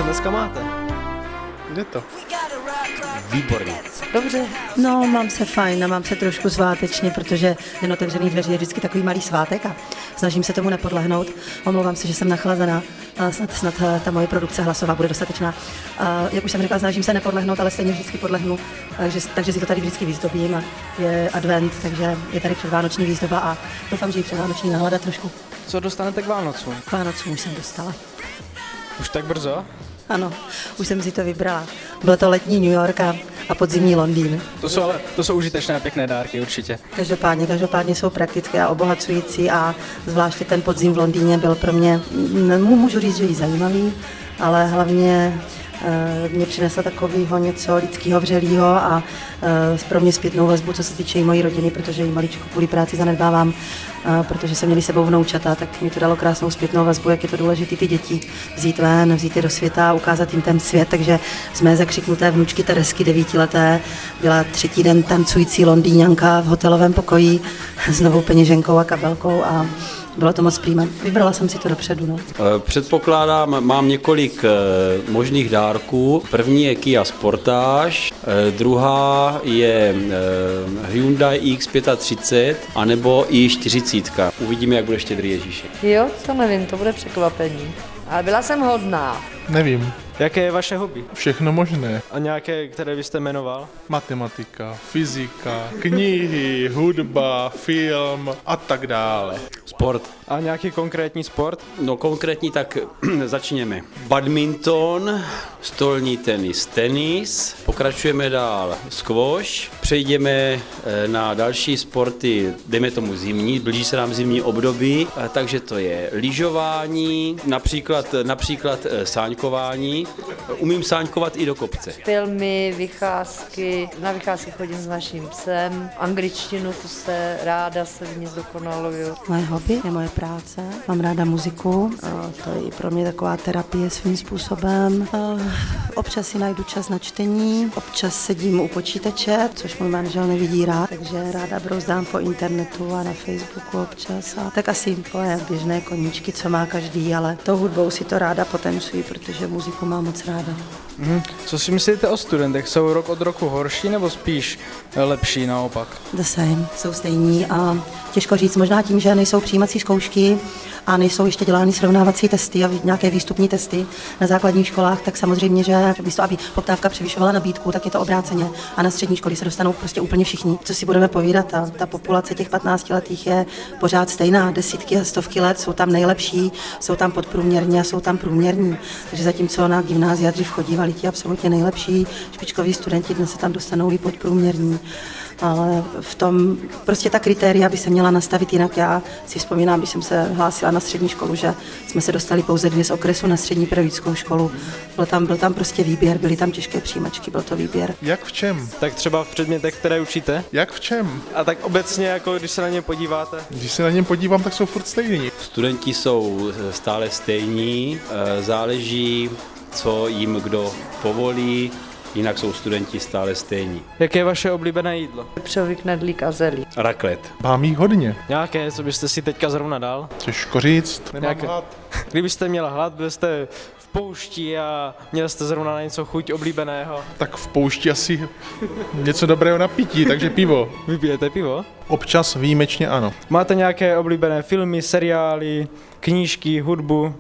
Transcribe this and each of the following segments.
dneska máte? Jde to. Výborně. Dobře. No, mám se fajn a mám se trošku svátečně, protože Den otevřených dveří je vždycky takový malý svátek a snažím se tomu nepodlehnout. Omlouvám se, že jsem nachlazená, snad ta moje produkce hlasová bude dostatečná. Jak už jsem řekla, snažím se nepodlehnout, ale stejně vždycky podlehnu, takže si to tady vždycky vyzdobím a je advent, takže je tady předvánoční výzdoba a doufám, že i předvánoční nálada trošku. Co dostanete k Vánocům? K Vánocům už jsem dostala. Už tak brzo? Ano, už jsem si to vybrala. Bylo to letní New York a podzimní Londýn. To jsou užitečné a pěkné dárky určitě. Každopádně jsou praktické a obohacující a zvláště ten podzim v Londýně byl pro mě, můžu říct, že i zajímavý, ale hlavně mě přinesla takového něco lidského, vřelého a pro mě zpětnou vazbu, co se týče i mojí rodiny, protože ji maličko kvůli práci zanedbávám, protože se měli sebou vnoučata, tak mi to dalo krásnou zpětnou vazbu, jak je to důležité ty děti vzít ven, vzít je do světa a ukázat jim ten svět, takže z mé zakřiknuté vnučky Teresky 9leté byla 3. den tancující Londýňanka v hotelovém pokoji s novou peněženkou a kabelkou a bylo to moc prýma. Vybrala jsem si to dopředu. No. Předpokládám, mám několik možných dárků. První je Kia Sportage, druhá je Hyundai X35, anebo i40. Uvidíme, jak bude Štědrý Ježíšek. Jo, to nevím, to bude překvapení. Ale byla jsem hodná. Nevím. Jaké je vaše hobby? Všechno možné. A nějaké, které byste jmenoval? Matematika, fyzika, knihy, hudba, film a tak dále. Sport. A nějaký konkrétní sport? No konkrétní, tak začněme. Badminton, stolní tenis, pokračujeme dál squash, přejdeme na další sporty, dejme tomu zimní, blíží se nám zimní období, takže to je lyžování, například sáňkování. Umím sáňkovat i do kopce. Filmy, vycházky, na vycházky chodím s naším psem, angličtinu, tu se ráda se v ní zdokonaluju. Moje hobby je moje práce, mám ráda muziku, to je i pro mě taková terapie svým způsobem. Občas si najdu čas na čtení, občas sedím u počítače, což můj manžel nevidí rád, takže ráda brouzdám po internetu a na Facebooku občas. A tak asi takové běžné koníčky, co má každý, ale tou hudbou si to ráda potencuji, protože muziku mám moc ráda. Co si myslíte o studentech? Jsou rok od roku horší nebo spíš lepší naopak? The same, jsou stejní a těžko říct, možná tím, že nejsou přijímací zkoušky a nejsou ještě dělány srovnávací testy a nějaké výstupní testy na základních školách, tak samozřejmě, že místo, aby poptávka převyšovala nabídku, tak je to obráceně a na střední školy se dostanou prostě úplně všichni. Co si budeme povídat, ta populace těch 15letých je pořád stejná, desítky a stovky let, jsou tam nejlepší, jsou tam podprůměrní a jsou tam průměrní. Takže zatímco na gymnázia dřív chodívali ti absolutně nejlepší špičkoví studenti, dnes se tam dostanou i podprůměrní. Ale v tom prostě ta kritéria by se měla nastavit jinak. Já si vzpomínám, když jsem se hlásila na střední školu, že jsme se dostali pouze 2 z okresu na střední pedagogickou školu. Byl tam prostě výběr, byly tam těžké přijímačky, byl to výběr. Jak v čem? Tak třeba v předmětech, které učíte? Jak v čem? A tak obecně, jako když se na ně podíváte? Když se na něm podívám, tak jsou furt stejní. Studenti jsou stále stejní, záleží, co jim kdo povolí, jinak jsou studenti stále stejní. Jaké je vaše oblíbené jídlo? Převyk, knedlík a zelí. Raclette. Mám jich hodně. Nějaké, co byste si teďka zrovna dal? Těžko říct, nemám Nějaké- hlad. Kdybyste měla hlad, byste v poušti a měl jste zrovna na něco chuť oblíbeného. Tak v poušti asi něco dobrého na pití, takže pivo. Vypijete pivo? Občas výjimečně ano. Máte nějaké oblíbené filmy, seriály, knížky, hudbu?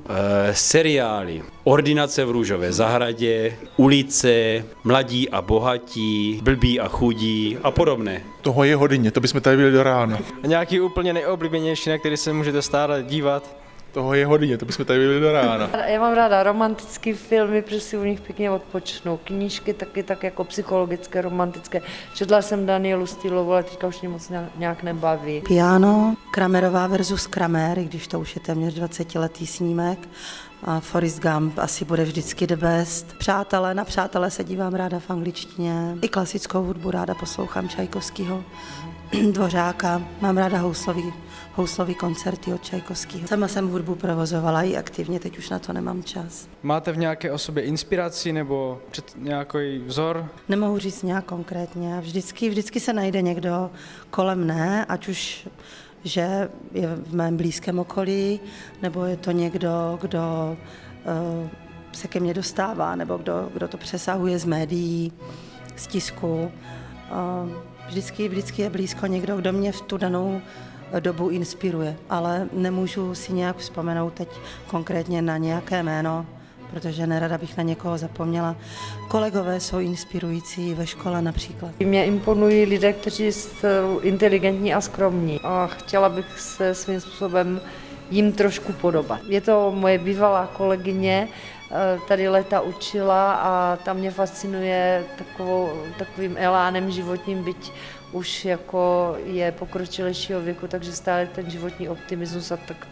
Seriály. Ordinace v růžové zahradě, Ulice, Mladí a bohatí, Blbí a chudí a podobné. Toho je hodně, to bychom tady byli do rána. A nějaký úplně nejoblíbenější, na který se můžete stále dívat? Toho je hodně, to bychom tady byli do rána. Já mám ráda romantické filmy, protože si u nich pěkně odpočnu. Knížky taky tak jako psychologické, romantické. Četla jsem Danielu Stylovou, ale teďka už mě moc nějak nebaví. Piano, Kramerová versus Kramer, i když to už je téměř 20letý snímek. A Forrest Gump asi bude vždycky the best. Přátelé, na Přátelé se dívám ráda v angličtině. I klasickou hudbu ráda poslouchám Čajkovskýho, Dvořáka. Mám ráda houslový koncerty od Čajkovskýho. Sama jsem hudbu provozovala i aktivně, teď už na to nemám čas. Máte v nějaké osobě inspiraci nebo nějaký vzor? Nemohu říct nějak konkrétně. Vždycky se najde někdo kolem mne, ať už že je v mém blízkém okolí, nebo je to někdo, kdo se ke mně dostává, nebo kdo to přesahuje z médií, z tisku. Vždycky je blízko někdo, kdo mě v tu danou dobu inspiruje, ale nemůžu si nějak vzpomenout teď konkrétně na nějaké jméno, protože nerada bych na někoho zapomněla. Kolegové jsou inspirující ve škole například. Mě imponují lidé, kteří jsou inteligentní a skromní a chtěla bych se svým způsobem jim trošku podobat. Je to moje bývalá kolegyně, tady léta učila a ta mě fascinuje takovým elánem životním, byť už jako je pokročilejšího věku, takže stále ten životní optimismus a tak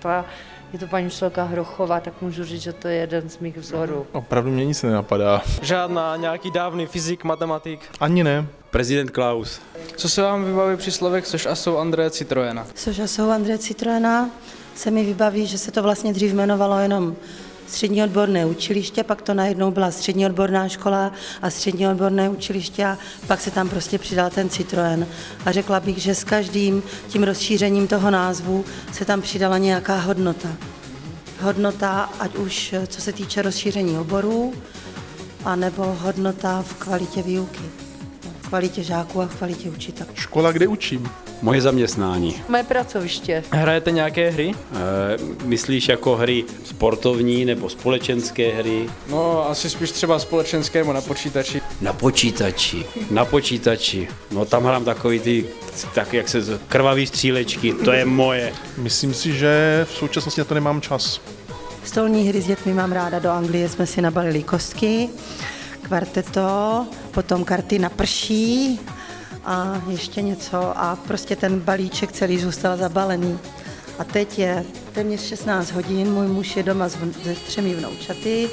je to paní učitelka Hrochová, tak můžu říct, že to je jeden z mých vzorů. Opravdu mě nic nenapadá. Žádná, nějaký dávný fyzik, matematik. Ani ne. Prezident Klaus. Co se vám vybaví při slovech což a jsou Andreje Citroena? Což a jsou Andreje Citroena, se mi vybaví, že se to vlastně dřív jmenovalo jenom střední odborné učiliště, pak to najednou byla střední odborná škola a střední odborné učiliště a pak se tam prostě přidal ten Citroen. A řekla bych, že s každým tím rozšířením toho názvu se tam přidala nějaká hodnota. Hodnota, ať už co se týče rozšíření oborů, anebo hodnota v kvalitě výuky, v kvalitě žáků a v kvalitě učitelů. Škola, kde učím. Moje zaměstnání. Moje pracoviště. Hrajete nějaké hry? Myslíš jako hry sportovní nebo společenské hry? No, asi spíš třeba společenské nebo na počítači. Na počítači. No tam hrám takový ty, tak jak se krvavý střílečky, to je moje. Myslím si, že v současnosti na to nemám čas. Stolní hry s dětmi mám ráda, do Anglie jsme si nabalili kostky, kvarteto, potom karty na prší a ještě něco a prostě ten balíček celý zůstal zabalený. A teď je téměř 16 hodin, můj muž je doma se 3 vnoučaty,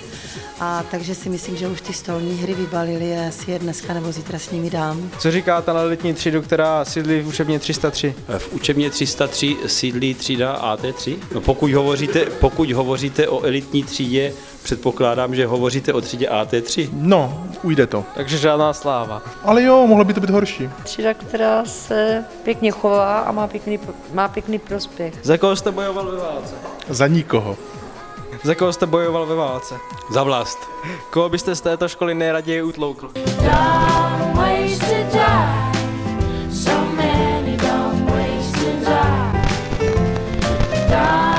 a takže si myslím, že už ty stolní hry vybalili a asi je dneska nebo zítra s nimi dám. Co říkáte na elitní třídu, která sídlí v učebně 303? V učebně 303 sídlí třída AT3? No pokud hovoříte o elitní třídě, předpokládám, že hovoříte o třídě AT3. No, ujde to. Takže žádná sláva. Ale jo, mohlo by to být horší. Třída, která se pěkně chová a má pěkný prospěch. Za koho jste bojoval ve válce? Za nikoho. Za koho jste bojoval ve válce? Za vlast. Koho byste z této školy nejraději utloukl? Don't waste a die. So many don't waste a die.